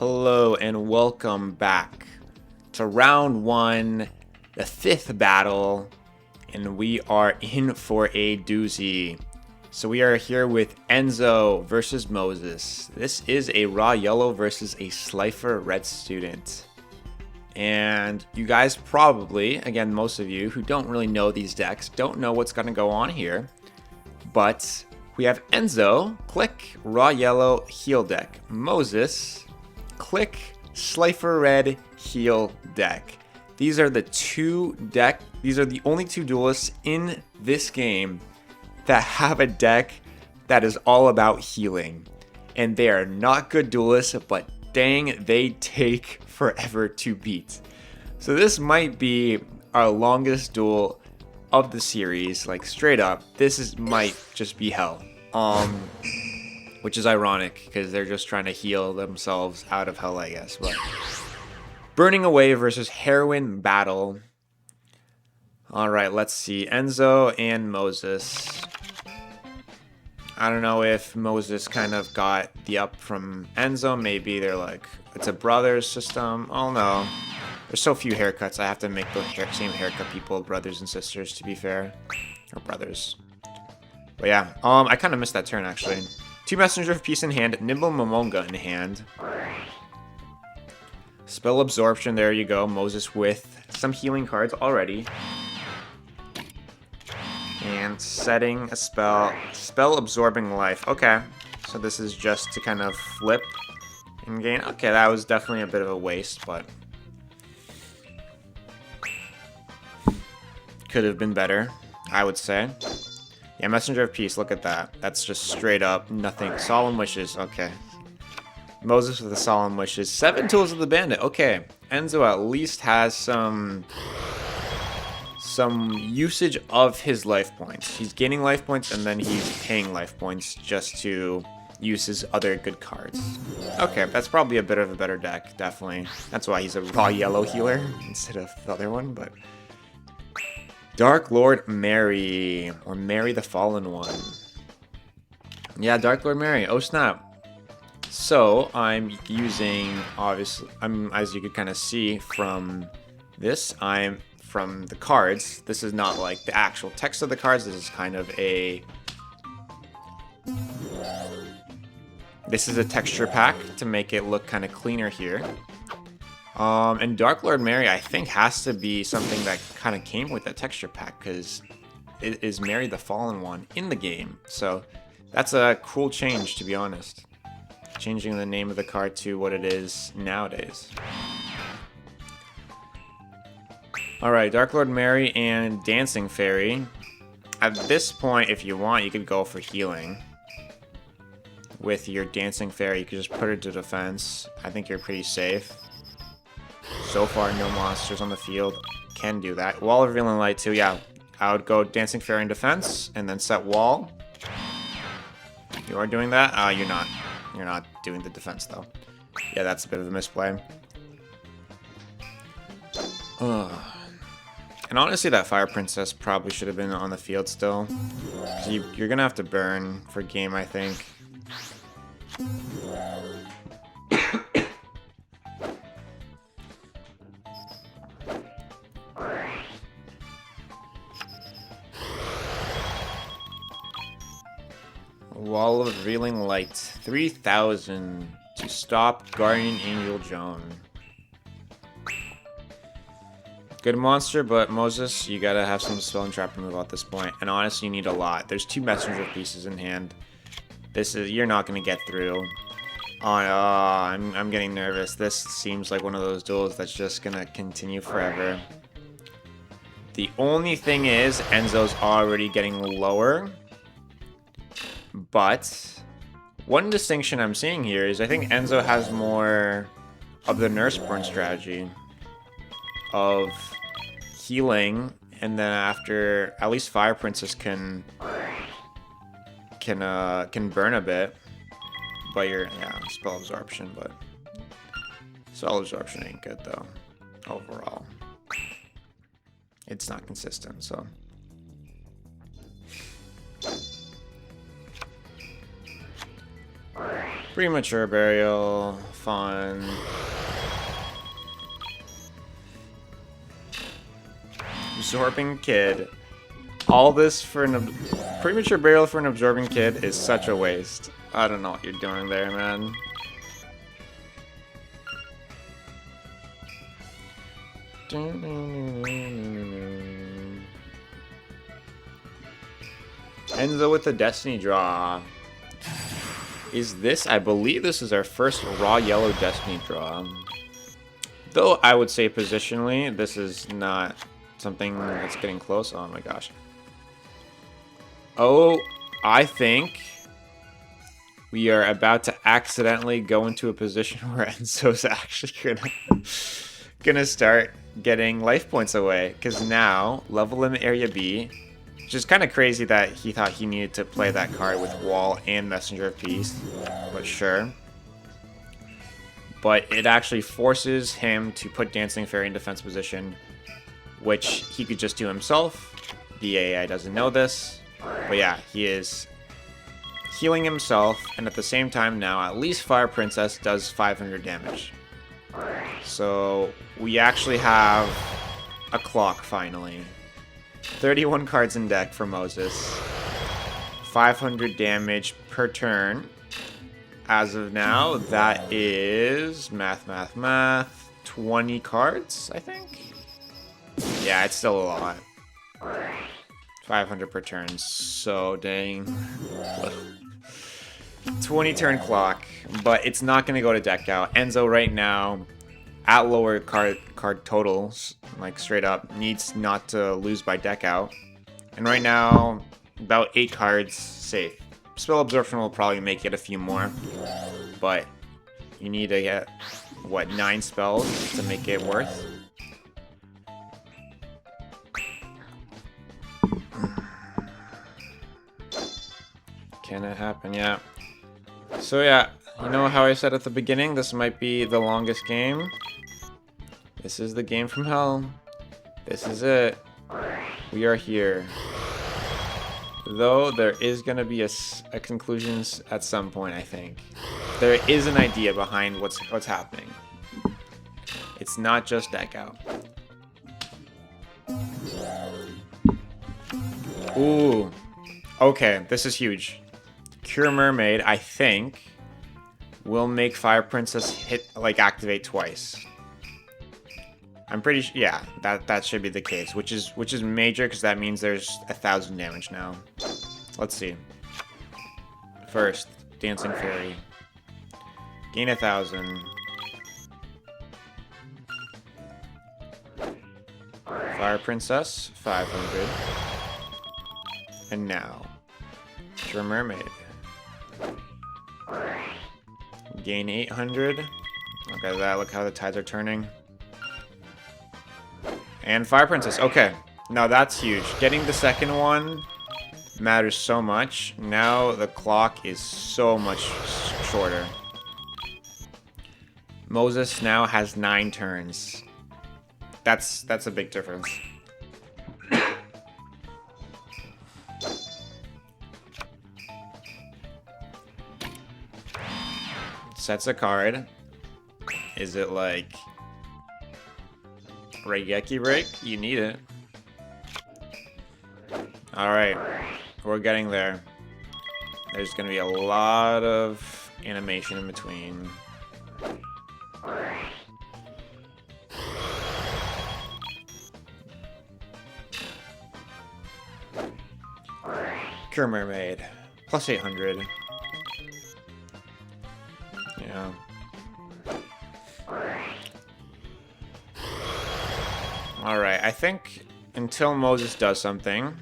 Hello and welcome back to round one, the fifth battle, and we are in for a doozy. So we are here with Enzo versus Moses. This is a raw yellow versus a Slifer red student. And you guys probably, again, most of you who don't really know these decks, don't know what's going to go on here. But we have Enzo, click, raw yellow, heal deck. Moses, click, Slifer red, heal deck. These are the only two duelists in this game that have a deck that is all about healing. And they are not good duelists, but dang, they take forever to beat. So this might be our longest duel of the series, like straight up. Might just be hell. Which is ironic because they're just trying to heal themselves out of hell, I guess. But Burning Away versus Heroine Battle. All right, let's see. Enzo and Moses. I don't know if Moses kind of got the up from Enzo. Maybe they're like, it's a brothers system. Oh no. There's so few haircuts. I have to make the same haircut people brothers and sisters, to be fair. Or brothers. But yeah, I kind of missed that turn, actually. Two Messenger of Peace in hand, Nimble Momonga in hand. Spell Absorption, there you go. Moses with some healing cards already. And setting a spell Absorbing Life. Okay, so this is just to kind of flip and gain. Okay, that was definitely a bit of a waste, but could have been better, I would say. Yeah, Messenger of Peace, look at that. That's just straight up nothing. Solemn Wishes, okay. Moses with the Solemn Wishes. 7 Tools of the Bandit, okay. Enzo at least has some usage of his life points. He's gaining life points and then he's paying life points just to use his other good cards. Okay, that's probably a bit of a better deck, definitely. That's why he's a raw yellow healer instead of the other one, but Dark Lord Mary, or Mary the Fallen One. Yeah, Dark Lord Mary. Oh snap. So I'm using, obviously, as you could kind of see from this, I'm from the cards. This is not like the actual text of the cards. This is kind of a texture pack to make it look kind of cleaner here. And Dark Lord Mary, I think, has to be something that kind of came with that texture pack, because it is Mary the Fallen One in the game. So that's a cool change, to be honest. Changing the name of the card to what it is nowadays. Alright, Dark Lord Mary and Dancing Fairy. At this point, if you want, you could go for healing. With your Dancing Fairy, you could just put it to defense. I think you're pretty safe. So far, no monsters on the field can do that. Wall of Revealing Light too, yeah. I would go Dancing Fairy in defense, and then set Wall. You are doing that? You're not. You're not doing the defense, though. Yeah, that's a bit of a misplay. And honestly, that Fire Princess probably should have been on the field still. So you're gonna have to burn for game, I think. Wall of Revealing Light. 3,000 to stop Guardian Angel Joan. Good monster, but Moses, you gotta have some spell and trap removal at this point. And honestly, you need a lot. There's 2 Messenger Pieces in hand. You're not gonna get through. I'm getting nervous. This seems like one of those duels that's just gonna continue forever. The only thing is, Enzo's already getting lower. But one distinction I'm seeing here is I think Enzo has more of the Nurseborn strategy of healing, and then after at least Fire Princess can burn a bit. But Spell Absorption, but Spell Absorption ain't good though. Overall, it's not consistent, so. Premature burial. Fun. Absorbing kid. All this for an premature burial for an absorbing kid is such a waste. I don't know what you're doing there, man. Enzo with the Destiny draw. Is this? I believe this is our first raw yellow Destiny draw. Though I would say positionally, this is not something that's getting close. Oh my gosh. Oh, I think we are about to accidentally go into a position where Enzo's actually gonna start getting life points away. Because now, level limit area B, which is kind of crazy that he thought he needed to play that card with Wall and Messenger of Peace, but sure. But it actually forces him to put Dancing Fairy in defense position, which he could just do himself. The AI doesn't know this. But yeah, he is healing himself, and at the same time now, at least Fire Princess does 500 damage. So we actually have a clock finally. 31 cards in deck for Moses. 500 damage per turn. As of now, that is math, 20 cards, I think? Yeah, it's still a lot. 500 per turn, so dang. 20 turn clock, but it's not going to go to deck out. Enzo right now, at lower card totals, like straight up, needs not to lose by deck out. And right now, about 8 cards safe. Spell Absorption will probably make it a few more, but you need to get, what, 9 spells to make it worth? Can it happen? Yeah. So yeah, you know how I said at the beginning, this might be the longest game? This is the game from hell. This is it. We are here. Though there is going to be a conclusion at some point, I think. There is an idea behind what's happening. It's not just deck out. Ooh. Okay, this is huge. Cure Mermaid, I think, will make Fire Princess activate twice. I'm pretty sure, yeah, that should be the case, which is major because that means there's 1,000 damage now. Let's see. First, Dancing Fairy. Gain 1,000. Fire Princess, 500. And now, Cure Mermaid. Gain 800. Look at that, look how the tides are turning. And Fire Princess, okay. Now that's huge. Getting the second one matters so much. Now the clock is so much shorter. Moses now has 9 turns. That's a big difference. Sets a card. Is it like Raigeki break? You need it. Alright. We're getting there. There's gonna be a lot of animation in between. Cure Mermaid. Plus 800. Yeah. Alright, I think until Moses does something,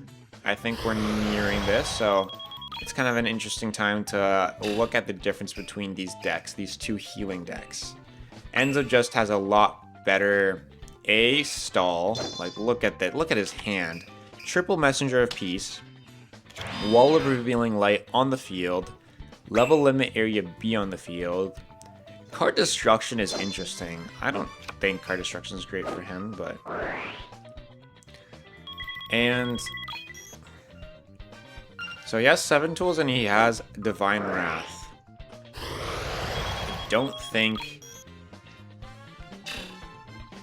I think we're nearing this, so it's kind of an interesting time to look at the difference between these decks, these two healing decks. Enzo just has a lot better stall. Like, look at that. Look at his hand. Triple Messenger of Peace. Wall of Revealing Light on the field. Level limit area B on the field. Card Destruction is interesting. I don't think Card Destruction is great for him, but... And... So he has 7 tools and he has Divine Wrath. don't think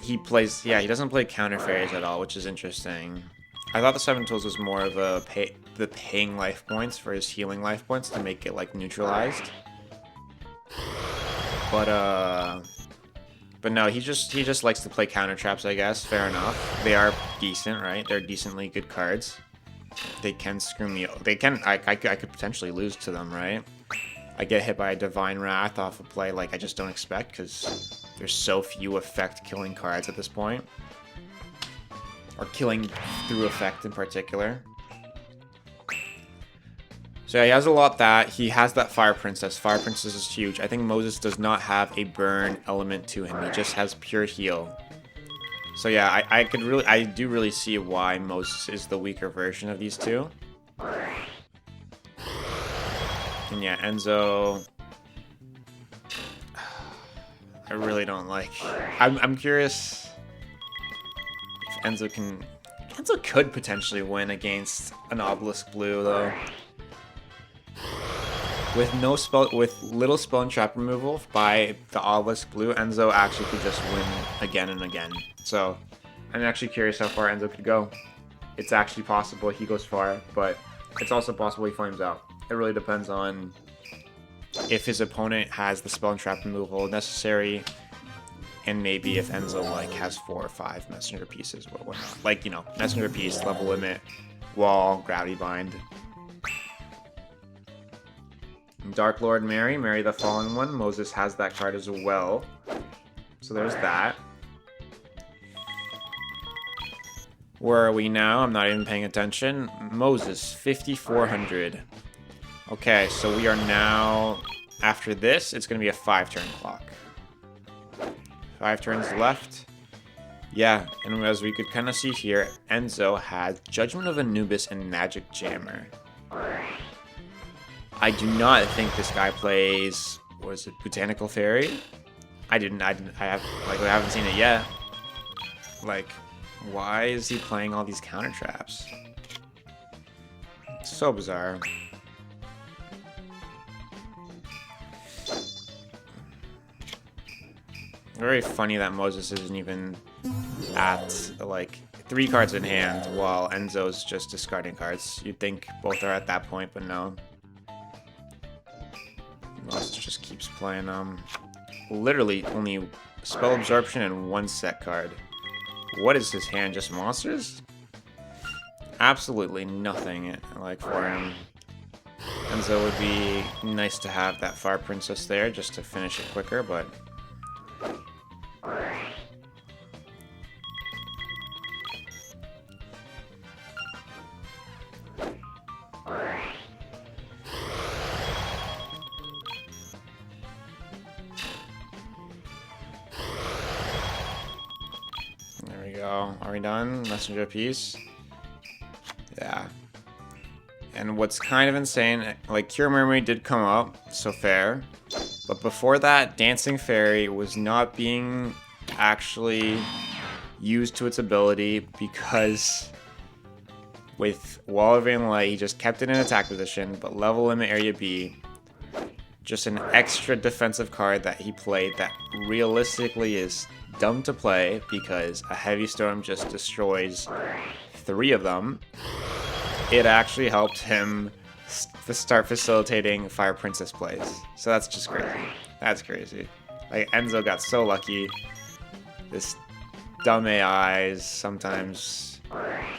he plays... Yeah, he doesn't play counter fairies at all, which is interesting. I thought the Seven Tools was more of a paying life points for his healing life points to make it, like, neutralized. But no, he just likes to play counter traps, I guess. Fair enough. They are decent, right? They're decently good cards. They can screw me. They can. I could potentially lose to them, right? I get hit by a Divine Wrath off a play like I just don't expect because there's so few effect killing cards at this point, or killing through effect in particular. So yeah, he has a lot that. He has that Fire Princess. Fire Princess is huge. I think Moses does not have a burn element to him. He just has pure heal. So yeah, I do really see why Moses is the weaker version of these two. And yeah, Enzo... I really don't like... I'm curious if Enzo can... Enzo could potentially win against an Obelisk Blue, though. With little spell and trap removal by the Obelisk Blue, Enzo actually could just win again and again. So, I'm actually curious how far Enzo could go. It's actually possible he goes far, but it's also possible he flames out. It really depends on if his opponent has the spell and trap removal necessary, and maybe if Enzo like has 4 or 5 messenger pieces or whatnot. Like, you know, messenger piece, level limit, wall, gravity bind. Dark Lord Mary the Fallen One. Moses has that card as well. So there's that. Where are we now? I'm not even paying attention. Moses, 5,400. Okay, so we are now... After this, it's going to be a 5-turn clock. 5 turns left. Yeah, and as we could kind of see here, Enzo has Judgment of Anubis and Magic Jammer. I do not think this guy plays... What is it? Botanical Fairy? I haven't seen it yet. Like... Why is he playing all these counter traps? It's so bizarre. Very funny that Moses isn't even at, like, 3 cards in hand while Enzo's just discarding cards. You'd think both are at that point, but no. Moses just keeps playing, literally only Spell Absorption and 1 set card. What is his hand? Just monsters? Absolutely nothing, like, for him. Enzo would be nice to have that Fire Princess there just to finish it quicker, but... Are we done? Messenger piece? Yeah. And what's kind of insane, like, Cure Memory did come up, so fair. But before that, Dancing Fairy was not being actually used to its ability because with Wall of Rain Light, he just kept it in attack position, but Level Limit Area B, just an extra defensive card that he played that realistically is dumb to play because a Heavy Storm just destroys 3 of them. It actually helped him start facilitating Fire Princess plays. So that's just crazy. That's crazy. Like, Enzo got so lucky. This dumb AI sometimes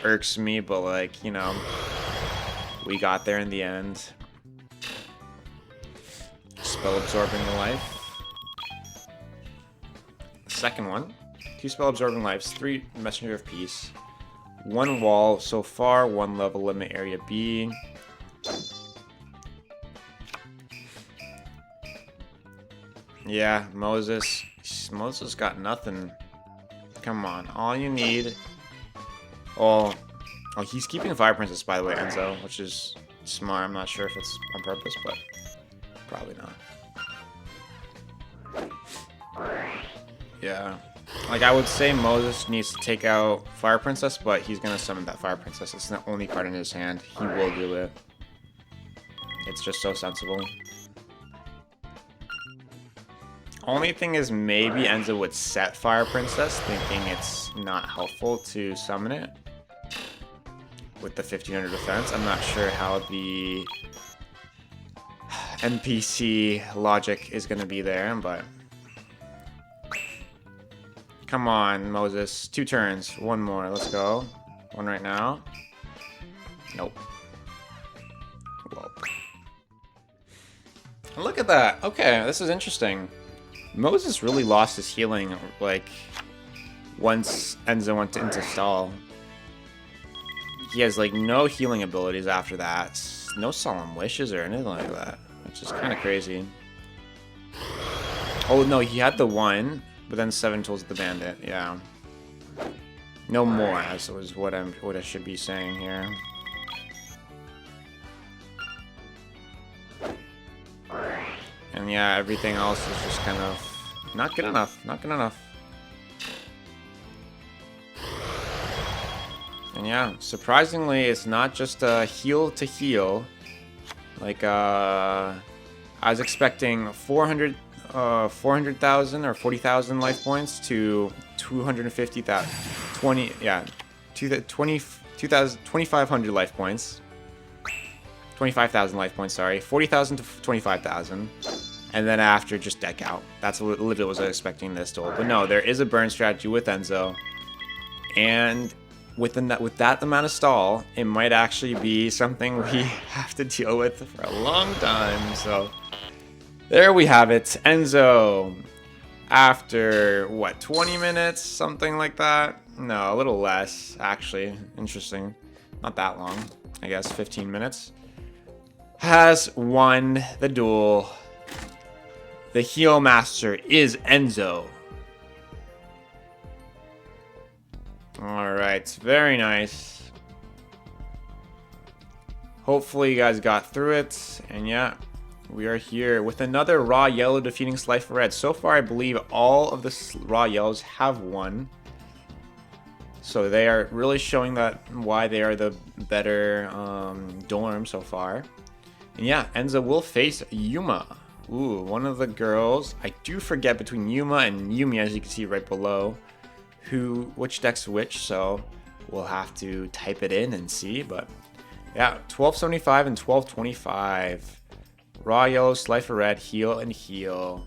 irks me, but, like, you know, we got there in the end. Spell Absorbing Life. Second one. 2 Spell Absorbing Lives, 3 Messenger of Peace, 1 wall so far, 1 Level Limit Area B. Yeah, Moses got nothing. Come on, all you need... Oh, he's keeping Fire Princess, by the way, Enzo, which is smart. I'm not sure if it's on purpose, but probably not. Yeah. Like, I would say Moses needs to take out Fire Princess, but he's going to summon that Fire Princess. It's the only card in his hand. He will do it. It's just so sensible. Only thing is maybe Enzo would set Fire Princess, thinking it's not helpful to summon it with the 1500 defense. I'm not sure how the NPC logic is going to be there, but come on, Moses. 2 turns. 1 more. Let's go. 1 right now. Nope. Whoa. Look at that. Okay, this is interesting. Moses really lost his healing, like, once Enzo went into stall. He has, like, no healing abilities after that. No Solemn Wishes or anything like that, which is kind of crazy. Oh, no, he had the 1, but then 7 Tools of the Bandit, yeah. No more, as was what I should be saying here. And yeah, everything else is just kind of not good enough. Not good enough. And yeah, surprisingly, it's not just a heal to heal. Like, I was expecting 400,000 or 40,000 life points to 250,000. 20, yeah, 2,500 life points. 25,000 life points, sorry. 40,000 to 25,000. And then after, just deck out. That's what literally was I expecting this duel. But no, there is a burn strategy with Enzo. And with that amount of stall, it might actually be something we have to deal with for a long time. So there we have it. Enzo, after, what, 20 minutes? Something like that? No, a little less, actually. Interesting. Not that long. I guess 15 minutes. Has won the duel. The heal master is Enzo. Alright, very nice. Hopefully you guys got through it. And yeah, we are here with another raw yellow defeating Slife Red. So far, I believe all of the raw yellows have won. So they are really showing that why they are the better dorm so far. And yeah, Enzo will face Yuma. Ooh, one of the girls. I do forget between Yuma and Yumi, as you can see right below, which deck's which, so we'll have to type it in and see. But yeah, 1275 and 1225. Raw yellow, Slifer red, heal and heal.